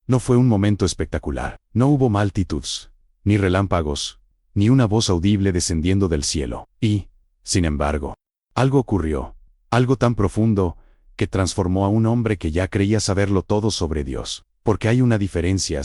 No fue un momento espectacular. No hubo multitudes, ni relámpagos, ni una voz audible descendiendo del cielo. Y, sin embargo, algo ocurrió, algo tan profundo, que transformó a un hombre que ya creía saberlo todo sobre Dios. Porque hay una diferencia,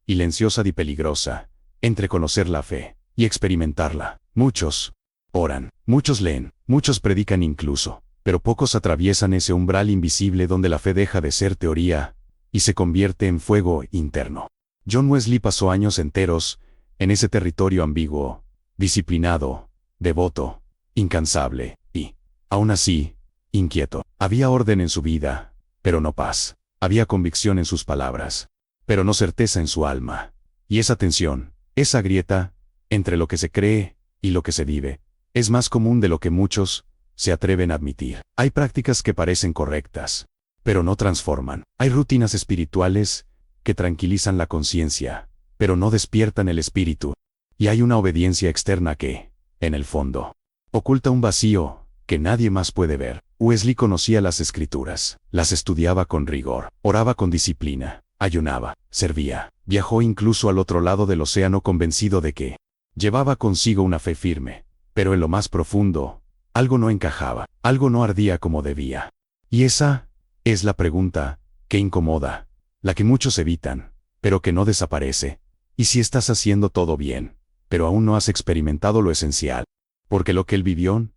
silenciosa y peligrosa, entre conocer la fe y experimentarla. Muchos oran, muchos leen, muchos predican incluso, pero pocos atraviesan ese umbral invisible donde la fe deja de ser teoría y se convierte en fuego interno. John Wesley pasó años enteros en ese territorio ambiguo, disciplinado, devoto, incansable y, aún así, inquieto. Había orden en su vida, pero no paz. Había convicción en sus palabras, pero no certeza en su alma. Y esa tensión, esa grieta, entre lo que se cree y lo que se vive, es más común de lo que muchos se atreven a admitir. Hay prácticas que parecen correctas, pero no transforman. Hay rutinas espirituales que tranquilizan la conciencia, pero no despiertan el espíritu. Y hay una obediencia externa que, en el fondo, oculta un vacío que nadie más puede ver. Wesley conocía las Escrituras, las estudiaba con rigor, oraba con disciplina, ayunaba, servía, viajó incluso al otro lado del océano convencido de que llevaba consigo una fe firme, pero en lo más profundo, algo no encajaba, algo no ardía como debía. Y esa es la pregunta que incomoda, la que muchos evitan, pero que no desaparece. ¿Y si estás haciendo todo bien, pero aún no has experimentado lo esencial? Porque lo que él vivió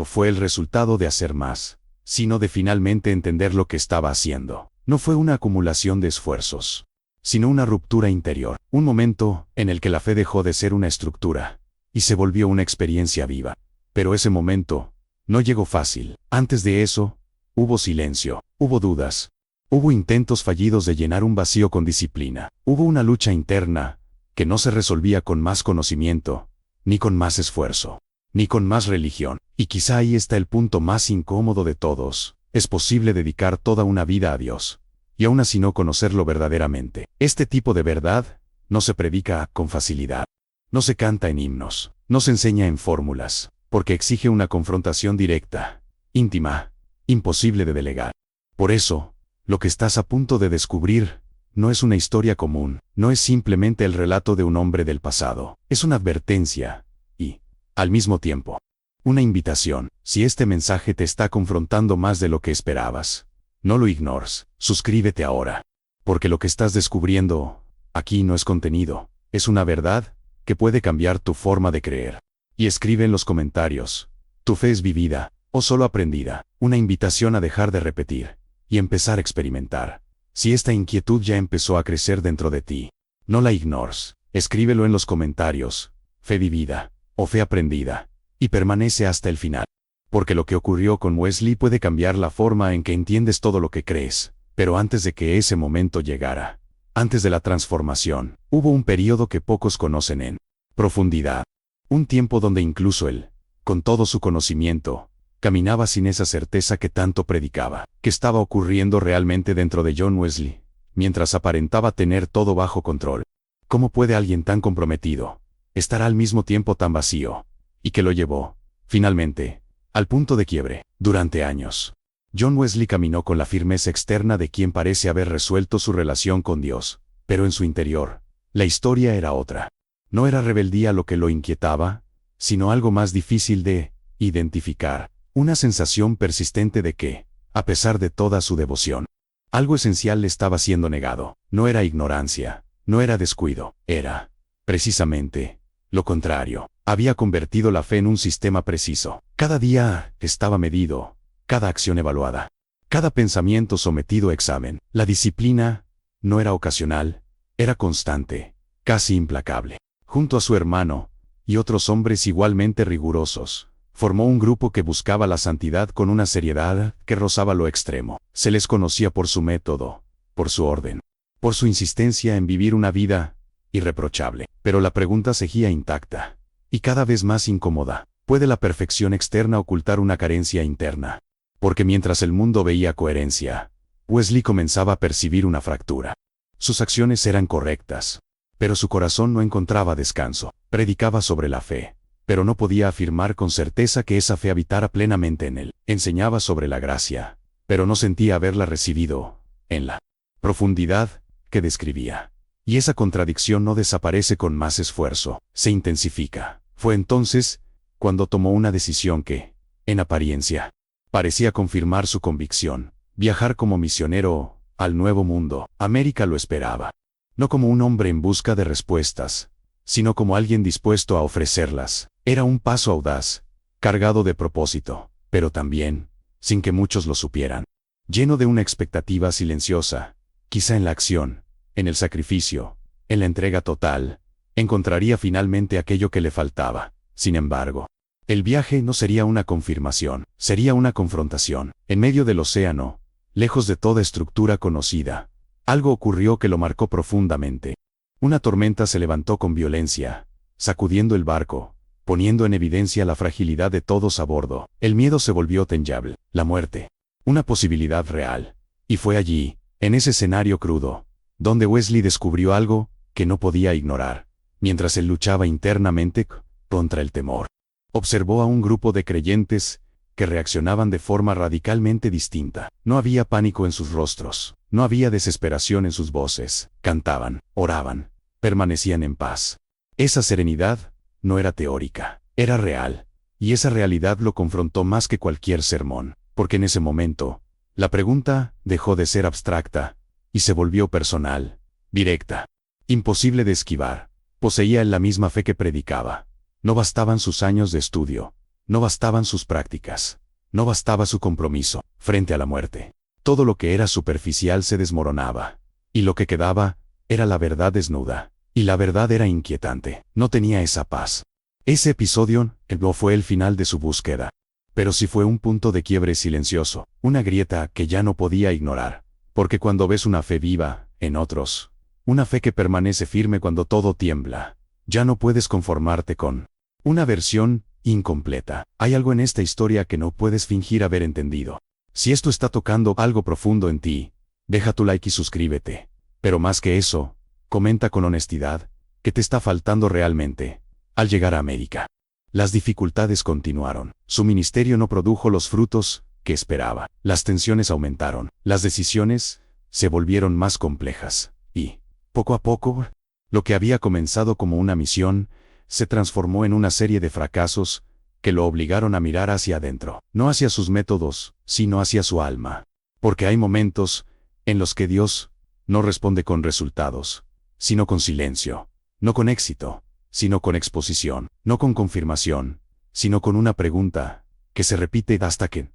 fue el resultado de hacer más, sino de finalmente entender lo que estaba haciendo. No fue una acumulación de esfuerzos, sino una ruptura interior, un momento en el que la fe dejó de ser una estructura y se volvió una experiencia viva. Pero ese momento no llegó fácil. Antes de eso, hubo silencio, hubo dudas, hubo intentos fallidos de llenar un vacío con disciplina, hubo una lucha interna que no se resolvía con más conocimiento, ni con más esfuerzo, ni con más religión. Y quizá ahí está el punto más incómodo de todos. Es posible dedicar toda una vida a Dios, y aún así no conocerlo verdaderamente. Este tipo de verdad no se predica con facilidad, no se canta en himnos, no se enseña en fórmulas, porque exige una confrontación directa, íntima, imposible de delegar. Por eso, lo que estás a punto de descubrir no es una historia común, no es simplemente el relato de un hombre del pasado, es una advertencia y, al mismo tiempo, una invitación. Si este mensaje te está confrontando más de lo que esperabas, no lo ignores, suscríbete ahora. Porque lo que estás descubriendo aquí no es contenido, es una verdad que puede cambiar tu forma de creer. Y escribe en los comentarios, ¿tu fe es vivida o solo aprendida? Una invitación a dejar de repetir y empezar a experimentar. Si esta inquietud ya empezó a crecer dentro de ti, no la ignores, escríbelo en los comentarios, fe vivida o fe aprendida. Y permanece hasta el final. Porque lo que ocurrió con Wesley puede cambiar la forma en que entiendes todo lo que crees. Pero antes de que ese momento llegara, antes de la transformación, hubo un periodo que pocos conocen en profundidad. Un tiempo donde incluso él, con todo su conocimiento, caminaba sin esa certeza que tanto predicaba. ¿Qué estaba ocurriendo realmente dentro de John Wesley, mientras aparentaba tener todo bajo control? ¿Cómo puede alguien tan comprometido estar al mismo tiempo tan vacío? Y que lo llevó, finalmente, al punto de quiebre. Durante años, John Wesley caminó con la firmeza externa de quien parece haber resuelto su relación con Dios, pero en su interior, la historia era otra. No era rebeldía lo que lo inquietaba, sino algo más difícil de identificar, una sensación persistente de que, a pesar de toda su devoción, algo esencial le estaba siendo negado. No era ignorancia, no era descuido, era, precisamente, lo contrario. Había convertido la fe en un sistema preciso. Cada día estaba medido, cada acción evaluada, cada pensamiento sometido a examen. La disciplina no era ocasional, era constante, casi implacable. Junto a su hermano y otros hombres igualmente rigurosos, formó un grupo que buscaba la santidad con una seriedad que rozaba lo extremo. Se les conocía por su método, por su orden, por su insistencia en vivir una vida irreprochable. Pero la pregunta seguía intacta. Y cada vez más incómoda. ¿Puede la perfección externa ocultar una carencia interna? Porque mientras el mundo veía coherencia, Wesley comenzaba a percibir una fractura. Sus acciones eran correctas, pero su corazón no encontraba descanso. Predicaba sobre la fe, pero no podía afirmar con certeza que esa fe habitara plenamente en él. Enseñaba sobre la gracia, pero no sentía haberla recibido en la profundidad que describía. Y esa contradicción no desaparece con más esfuerzo, se intensifica. Fue entonces cuando tomó una decisión que, en apariencia, parecía confirmar su convicción: viajar como misionero al Nuevo Mundo. América lo esperaba. No como un hombre en busca de respuestas, sino como alguien dispuesto a ofrecerlas. Era un paso audaz, cargado de propósito, pero también, sin que muchos lo supieran, lleno de una expectativa silenciosa. Quizá en la acción, en el sacrificio, en la entrega total, encontraría finalmente aquello que le faltaba. Sin embargo, el viaje no sería una confirmación, sería una confrontación. En medio del océano, lejos de toda estructura conocida, algo ocurrió que lo marcó profundamente. Una tormenta se levantó con violencia, sacudiendo el barco, poniendo en evidencia la fragilidad de todos a bordo. El miedo se volvió tangible, la muerte, una posibilidad real. Y fue allí, en ese escenario crudo, donde Wesley descubrió algo que no podía ignorar. Mientras él luchaba internamente contra el temor, observó a un grupo de creyentes que reaccionaban de forma radicalmente distinta. No había pánico en sus rostros, no había desesperación en sus voces. Cantaban, oraban, permanecían en paz. Esa serenidad no era teórica, era real, y esa realidad lo confrontó más que cualquier sermón, porque en ese momento, la pregunta dejó de ser abstracta y se volvió personal, directa, imposible de esquivar. Poseía él la misma fe que predicaba. No bastaban sus años de estudio, no bastaban sus prácticas, no bastaba su compromiso. Frente a la muerte, todo lo que era superficial se desmoronaba, y lo que quedaba era la verdad desnuda, y la verdad era inquietante. No tenía esa paz. Ese episodio no fue el final de su búsqueda, pero sí fue un punto de quiebre silencioso, una grieta que ya no podía ignorar, porque cuando ves una fe viva en otros, una fe que permanece firme cuando todo tiembla, ya no puedes conformarte con una versión incompleta. Hay algo en esta historia que no puedes fingir haber entendido. Si esto está tocando algo profundo en ti, deja tu like y suscríbete. Pero más que eso, comenta con honestidad qué te está faltando realmente. Al llegar a América, las dificultades continuaron. Su ministerio no produjo los frutos que esperaba. Las tensiones aumentaron. Las decisiones se volvieron más complejas. Y, poco a poco, lo que había comenzado como una misión se transformó en una serie de fracasos que lo obligaron a mirar hacia adentro, no hacia sus métodos, sino hacia su alma. Porque hay momentos en los que Dios no responde con resultados, sino con silencio, no con éxito, sino con exposición, no con confirmación, sino con una pregunta que se repite hasta que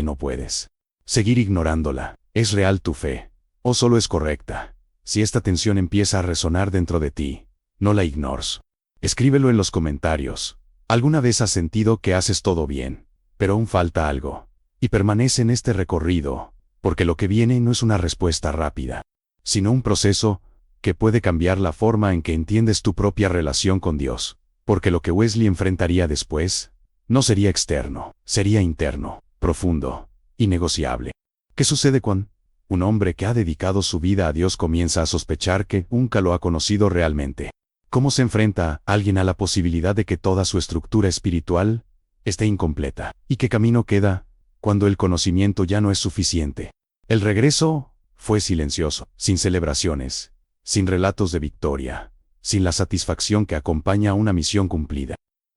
no puedes seguir ignorándola. ¿Es real tu fe? ¿O solo es correcta? Si esta tensión empieza a resonar dentro de ti, no la ignores. Escríbelo en los comentarios. ¿Alguna vez has sentido que haces todo bien, pero aún falta algo? Y permanece en este recorrido, porque lo que viene no es una respuesta rápida, sino un proceso que puede cambiar la forma en que entiendes tu propia relación con Dios. Porque lo que Wesley enfrentaría después no sería externo, sería interno, profundo, innegociable. ¿Qué sucede cuando un hombre que ha dedicado su vida a Dios comienza a sospechar que nunca lo ha conocido realmente? ¿Cómo se enfrenta alguien a la posibilidad de que toda su estructura espiritual esté incompleta? ¿Y qué camino queda cuando el conocimiento ya no es suficiente? El regreso fue silencioso, sin celebraciones, sin relatos de victoria, sin la satisfacción que acompaña a una misión cumplida.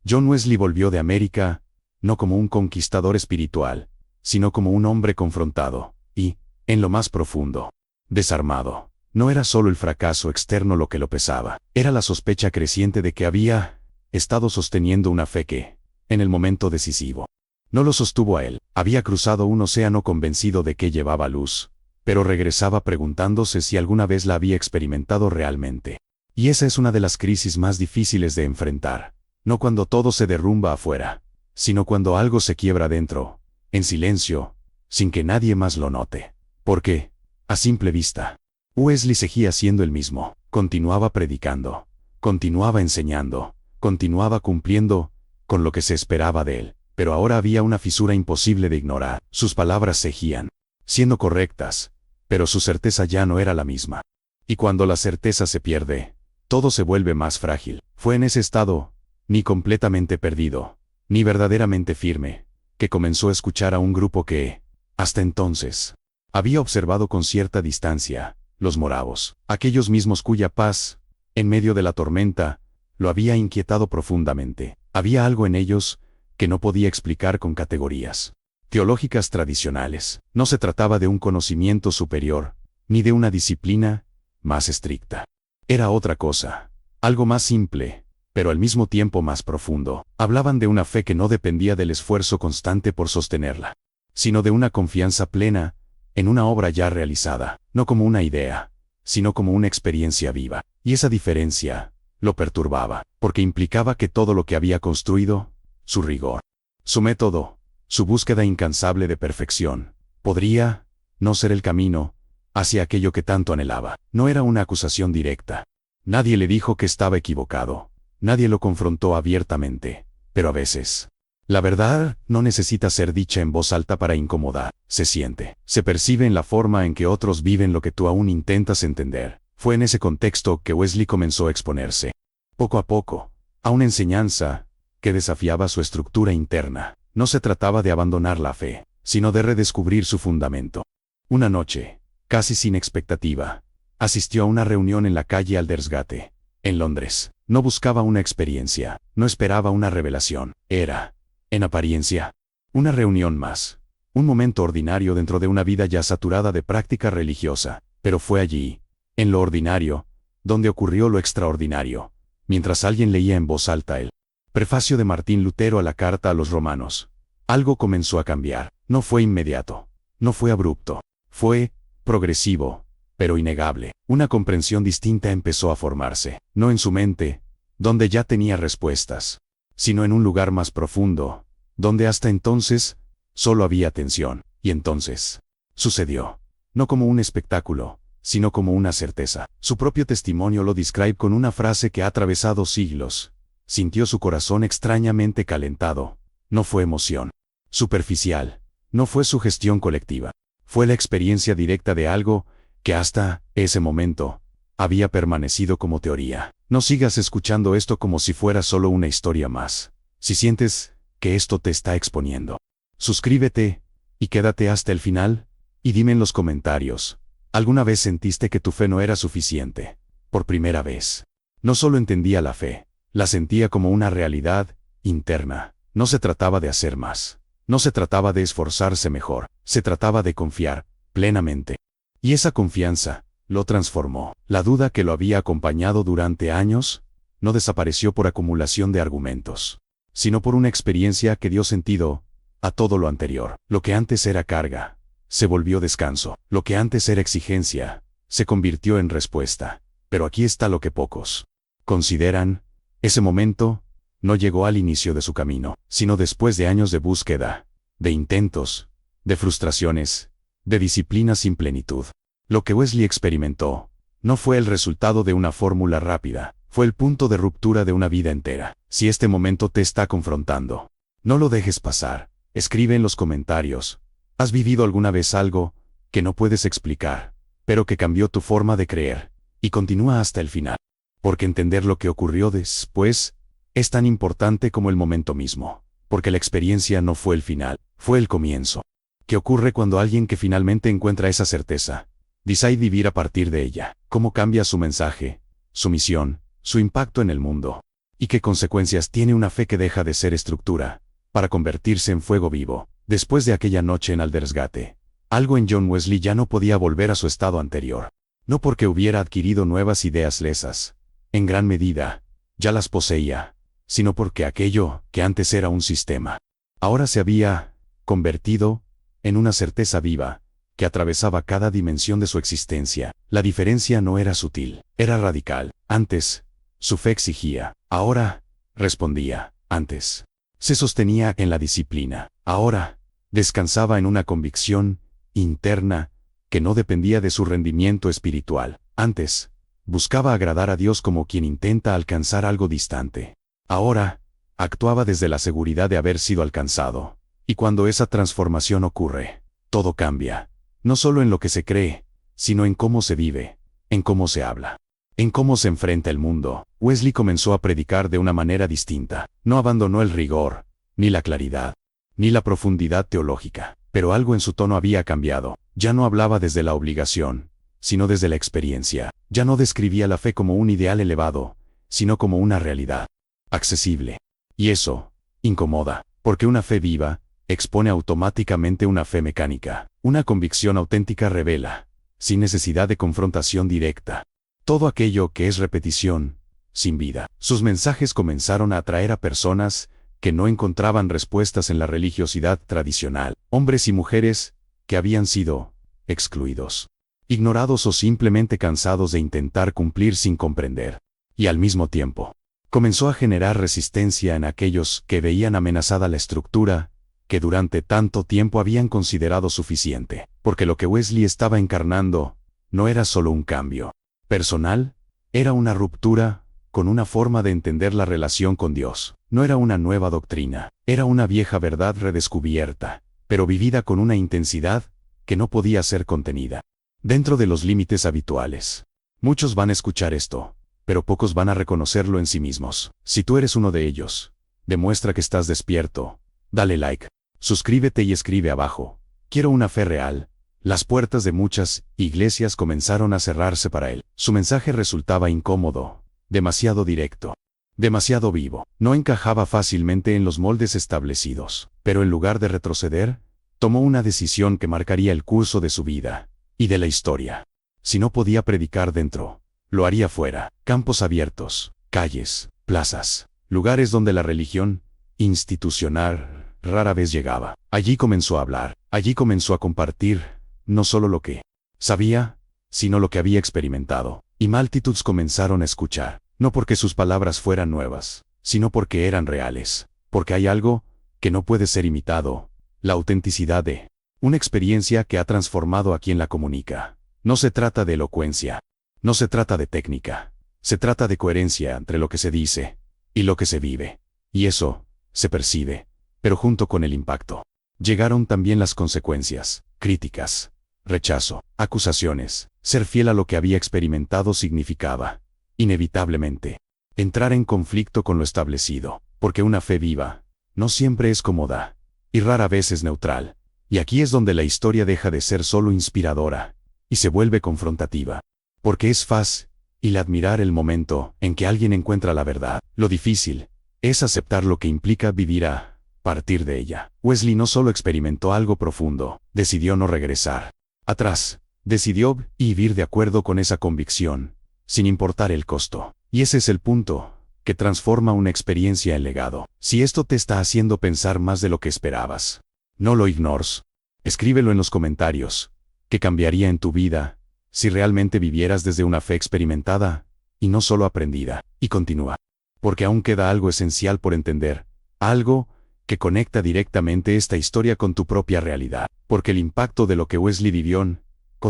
John Wesley volvió de América, no como un conquistador espiritual, sino como un hombre confrontado, y, en lo más profundo, desarmado. No era solo el fracaso externo lo que lo pesaba, era la sospecha creciente de que había estado sosteniendo una fe que, en el momento decisivo, no lo sostuvo a él. Había cruzado un océano convencido de que llevaba luz, pero regresaba preguntándose si alguna vez la había experimentado realmente. Y esa es una de las crisis más difíciles de enfrentar, no cuando todo se derrumba afuera, sino cuando algo se quiebra dentro, en silencio, sin que nadie más lo note. Porque, a simple vista, Wesley seguía siendo el mismo, continuaba predicando, continuaba enseñando, continuaba cumpliendo con lo que se esperaba de él, pero ahora había una fisura imposible de ignorar. Sus palabras seguían siendo correctas, pero su certeza ya no era la misma. Y cuando la certeza se pierde, todo se vuelve más frágil. Fue en ese estado, ni completamente perdido, ni verdaderamente firme, que comenzó a escuchar a un grupo que, hasta entonces, había observado con cierta distancia. los moravos, aquellos mismos cuya paz, en medio de la tormenta, lo había inquietado profundamente. Había algo en ellos que no podía explicar con categorías teológicas tradicionales. No se trataba de un conocimiento superior, ni de una disciplina más estricta. Era otra cosa, algo más simple, pero al mismo tiempo más profundo. Hablaban de una fe que no dependía del esfuerzo constante por sostenerla, sino de una confianza plena en una obra ya realizada, no como una idea, sino como una experiencia viva. Y esa diferencia lo perturbaba, porque implicaba que todo lo que había construido, su rigor, su método, su búsqueda incansable de perfección, podría no ser el camino hacia aquello que tanto anhelaba. No era una acusación directa. Nadie le dijo que estaba equivocado. Nadie lo confrontó abiertamente. Pero a veces, la verdad no necesita ser dicha en voz alta para incomodar. Se siente, se percibe en la forma en que otros viven lo que tú aún intentas entender. Fue en ese contexto que Wesley comenzó a exponerse, poco a poco, a una enseñanza que desafiaba su estructura interna. No se trataba de abandonar la fe, sino de redescubrir su fundamento. Una noche, casi sin expectativa, asistió a una reunión en la calle Aldersgate, en Londres. No buscaba una experiencia, no esperaba una revelación. Era, en apariencia, una reunión más, un momento ordinario dentro de una vida ya saturada de práctica religiosa. Pero fue allí, en lo ordinario, donde ocurrió lo extraordinario, mientras alguien leía en voz alta el prefacio de Martín Lutero a la carta a los romanos. Algo comenzó a cambiar. No fue inmediato, no fue abrupto, fue progresivo, pero innegable. Una comprensión distinta empezó a formarse, no en su mente, donde ya tenía respuestas, sino en un lugar más profundo, donde hasta entonces solo había tensión. Y entonces sucedió, no como un espectáculo, sino como una certeza. Su propio testimonio lo describe con una frase que ha atravesado siglos. Sintió su corazón extrañamente calentado. No fue emoción superficial, no fue sugestión colectiva. Fue la experiencia directa de algo que hasta ese momento había permanecido como teoría. No sigas escuchando esto como si fuera solo una historia más. Si sientes que esto te está exponiendo, suscríbete y quédate hasta el final, y dime en los comentarios, ¿alguna vez sentiste que tu fe no era suficiente? Por primera vez. No solo entendía la fe, la sentía como una realidad interna. No se trataba de hacer más. No se trataba de esforzarse mejor. Se trataba de confiar plenamente. Y esa confianza lo transformó. La duda que lo había acompañado durante años no desapareció por acumulación de argumentos, sino por una experiencia que dio sentido a todo lo anterior. Lo que antes era carga se volvió descanso. Lo que antes era exigencia se convirtió en respuesta. Pero aquí está lo que pocos consideran. Ese momento no llegó al inicio de su camino, sino después de años de búsqueda, de intentos, de frustraciones, de disciplina sin plenitud. Lo que Wesley experimentó no fue el resultado de una fórmula rápida, fue el punto de ruptura de una vida entera. Si este momento te está confrontando, no lo dejes pasar. Escribe en los comentarios, ¿has vivido alguna vez algo que no puedes explicar, pero que cambió tu forma de creer? Y continúa hasta el final, porque entender lo que ocurrió después es tan importante como el momento mismo, porque la experiencia no fue el final, fue el comienzo. ¿Qué ocurre cuando alguien que finalmente encuentra esa certeza decide vivir a partir de ella? ¿Cómo cambia su mensaje, su misión, su impacto en el mundo? ¿Y qué consecuencias tiene una fe que deja de ser estructura para convertirse en fuego vivo? Después de aquella noche en Aldersgate, algo en John Wesley ya no podía volver a su estado anterior. No porque hubiera adquirido nuevas ideas lesas, en gran medida, ya las poseía, sino porque aquello que antes era un sistema, ahora se había convertido en una certeza viva, que atravesaba cada dimensión de su existencia. La diferencia no era sutil, era radical. Antes, su fe exigía, ahora, respondía. Antes, se sostenía en la disciplina, ahora, descansaba en una convicción interna que no dependía de su rendimiento espiritual. Antes, buscaba agradar a Dios como quien intenta alcanzar algo distante. Ahora, actuaba desde la seguridad de haber sido alcanzado. Y cuando esa transformación ocurre, todo cambia. No solo en lo que se cree, sino en cómo se vive, en cómo se habla, en cómo se enfrenta el mundo. Wesley comenzó a predicar de una manera distinta. No abandonó el rigor, ni la claridad, ni la profundidad teológica. Pero algo en su tono había cambiado. Ya no hablaba desde la obligación, sino desde la experiencia. Ya no describía la fe como un ideal elevado, sino como una realidad accesible. Y eso incomoda, porque una fe viva expone automáticamente una fe mecánica. Una convicción auténtica revela, sin necesidad de confrontación directa, todo aquello que es repetición, sin vida. Sus mensajes comenzaron a atraer a personas que no encontraban respuestas en la religiosidad tradicional, hombres y mujeres que habían sido excluidos, ignorados o simplemente cansados de intentar cumplir sin comprender. Y al mismo tiempo, comenzó a generar resistencia en aquellos que veían amenazada la estructura que durante tanto tiempo habían considerado suficiente, porque lo que Wesley estaba encarnando no era solo un cambio personal, era una ruptura con una forma de entender la relación con Dios. No era una nueva doctrina, era una vieja verdad redescubierta, pero vivida con una intensidad que no podía ser contenida dentro de los límites habituales. Muchos van a escuchar esto, pero pocos van a reconocerlo en sí mismos. Si tú eres uno de ellos, demuestra que estás despierto. Dale like, suscríbete y escribe abajo: quiero una fe real. Las puertas de muchas iglesias comenzaron a cerrarse para él. Su mensaje resultaba incómodo, demasiado directo, demasiado vivo. No encajaba fácilmente en los moldes establecidos, pero en lugar de retroceder, tomó una decisión que marcaría el curso de su vida y de la historia. Si no podía predicar dentro, lo haría fuera. Campos abiertos, calles, plazas, lugares donde la religión institucional rara vez llegaba. Allí comenzó a hablar, allí comenzó a compartir, no solo lo que sabía, sino lo que había experimentado. Y multitudes comenzaron a escuchar, no porque sus palabras fueran nuevas, sino porque eran reales, porque hay algo que no puede ser imitado: la autenticidad de una experiencia que ha transformado a quien la comunica. No se trata de elocuencia, no se trata de técnica, se trata de coherencia entre lo que se dice y lo que se vive. Y eso se percibe, pero junto con el impacto llegaron también las consecuencias: críticas, rechazo, acusaciones. Ser fiel a lo que había experimentado significaba, inevitablemente, entrar en conflicto con lo establecido, porque una fe viva no siempre es cómoda, y rara vez es neutral. Y aquí es donde la historia deja de ser solo inspiradora y se vuelve confrontativa, porque es fácil admirar el momento en que alguien encuentra la verdad. Lo difícil es aceptar lo que implica vivir a partir de ella. Wesley no solo experimentó algo profundo, decidió no regresar atrás. Decidió vivir de acuerdo con esa convicción, sin importar el costo. Y ese es el punto que transforma una experiencia en legado. Si esto te está haciendo pensar más de lo que esperabas, no lo ignores. Escríbelo en los comentarios. ¿Qué cambiaría en tu vida si realmente vivieras desde una fe experimentada y no solo aprendida? Y continúa, porque aún queda algo esencial por entender, algo que conecta directamente esta historia con tu propia realidad, porque el impacto de lo que Wesley vivió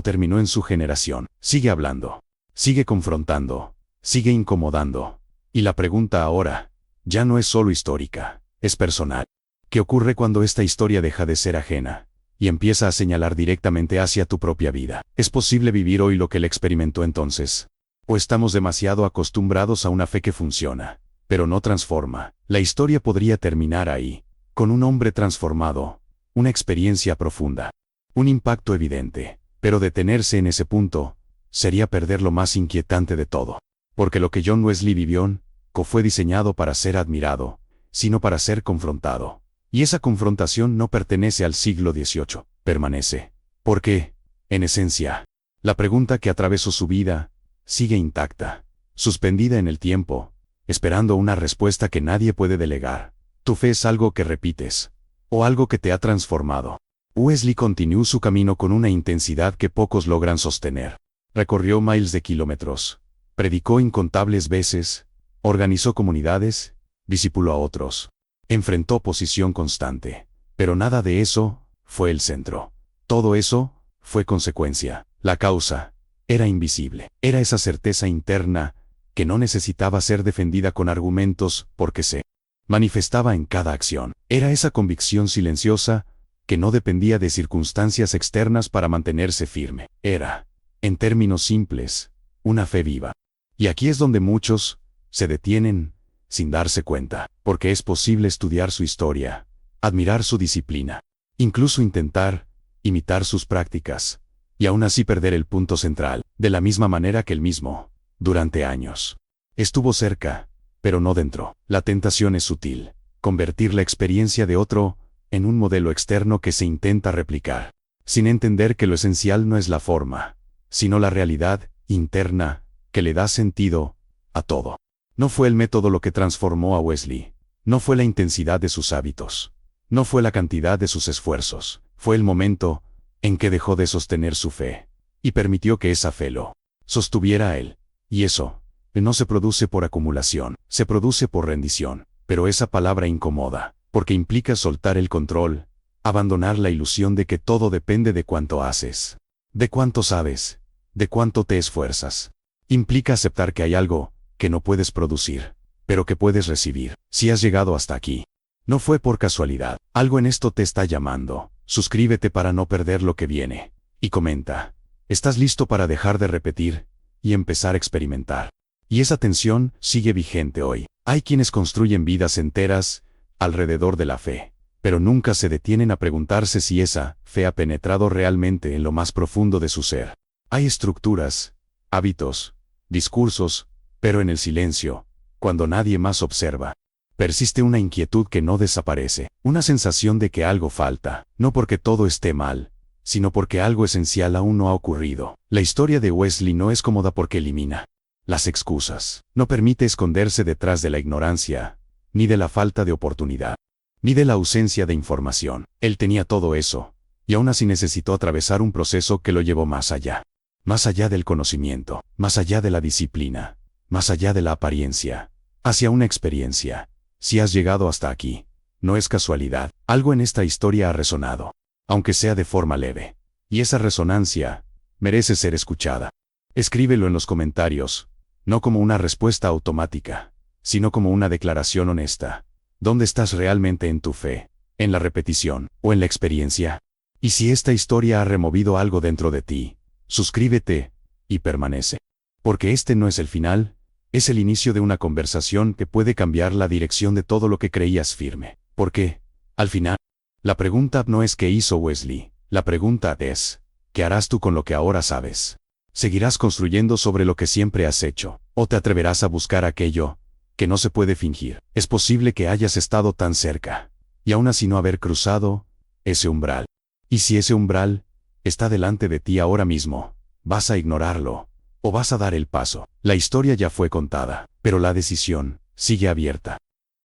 terminó en su generación. Sigue hablando, sigue confrontando, sigue incomodando. Y la pregunta ahora ya no es solo histórica, es personal. ¿Qué ocurre cuando esta historia deja de ser ajena y empieza a señalar directamente hacia tu propia vida? ¿Es posible vivir hoy lo que él experimentó entonces? ¿O estamos demasiado acostumbrados a una fe que funciona, pero no transforma? La historia podría terminar ahí, con un hombre transformado, una experiencia profunda, un impacto evidente. Pero detenerse en ese punto sería perder lo más inquietante de todo. Porque lo que John Wesley vivió no fue diseñado para ser admirado, sino para ser confrontado. Y esa confrontación no pertenece al siglo XVIII, permanece. Porque, en esencia, la pregunta que atravesó su vida sigue intacta, suspendida en el tiempo, esperando una respuesta que nadie puede delegar. ¿Tu fe es algo que repites, o algo que te ha transformado? Wesley continuó su camino con una intensidad que pocos logran sostener. Recorrió miles de kilómetros, predicó incontables veces, organizó comunidades, discipuló a otros, enfrentó oposición constante. Pero nada de eso fue el centro. Todo eso fue consecuencia. La causa era invisible. Era esa certeza interna que no necesitaba ser defendida con argumentos porque se manifestaba en cada acción. Era esa convicción silenciosa que no dependía de circunstancias externas para mantenerse firme. Era, en términos simples, una fe viva. Y aquí es donde muchos se detienen, sin darse cuenta, porque es posible estudiar su historia, admirar su disciplina, incluso intentar imitar sus prácticas, y aún así perder el punto central, de la misma manera que él mismo, durante años. Estuvo cerca, pero no dentro. La tentación es sutil, convertir la experiencia de otro en un modelo externo que se intenta replicar, sin entender que lo esencial no es la forma, sino la realidad interna que le da sentido a todo. No fue el método lo que transformó a Wesley, no fue la intensidad de sus hábitos, no fue la cantidad de sus esfuerzos, fue el momento en que dejó de sostener su fe y permitió que esa fe lo sostuviera a él. Y eso no se produce por acumulación, se produce por rendición. Pero esa palabra incomoda, porque implica soltar el control, abandonar la ilusión de que todo depende de cuánto haces, de cuánto sabes, de cuánto te esfuerzas. Implica aceptar que hay algo que no puedes producir, pero que puedes recibir. Si has llegado hasta aquí, no fue por casualidad. Algo en esto te está llamando. Suscríbete para no perder lo que viene. Y comenta. ¿Estás listo para dejar de repetir y empezar a experimentar? Y esa tensión sigue vigente hoy. Hay quienes construyen vidas enteras alrededor de la fe, pero nunca se detienen a preguntarse si esa fe ha penetrado realmente en lo más profundo de su ser. Hay estructuras, hábitos, discursos, pero en el silencio, cuando nadie más observa, persiste una inquietud que no desaparece, una sensación de que algo falta, no porque todo esté mal, sino porque algo esencial aún no ha ocurrido. La historia de Wesley no es cómoda porque elimina las excusas, no permite esconderse detrás de la ignorancia, ni de la falta de oportunidad, ni de la ausencia de información. Él tenía todo eso, y aún así necesitó atravesar un proceso que lo llevó más allá del conocimiento, más allá de la disciplina, más allá de la apariencia, hacia una experiencia. Si has llegado hasta aquí, no es casualidad, algo en esta historia ha resonado, aunque sea de forma leve, y esa resonancia merece ser escuchada. Escríbelo en los comentarios, no como una respuesta automática, sino como una declaración honesta. ¿Dónde estás realmente en tu fe? ¿En la repetición o en la experiencia? Y si esta historia ha removido algo dentro de ti, suscríbete y permanece. Porque este no es el final, es el inicio de una conversación que puede cambiar la dirección de todo lo que creías firme. Porque, al final, la pregunta no es qué hizo Wesley, la pregunta es, ¿qué harás tú con lo que ahora sabes? ¿Seguirás construyendo sobre lo que siempre has hecho, o te atreverás a buscar aquello que no se puede fingir? Es posible que hayas estado tan cerca, y aún así no haber cruzado ese umbral. Y si ese umbral está delante de ti ahora mismo, ¿vas a ignorarlo, o vas a dar el paso? La historia ya fue contada, pero la decisión sigue abierta.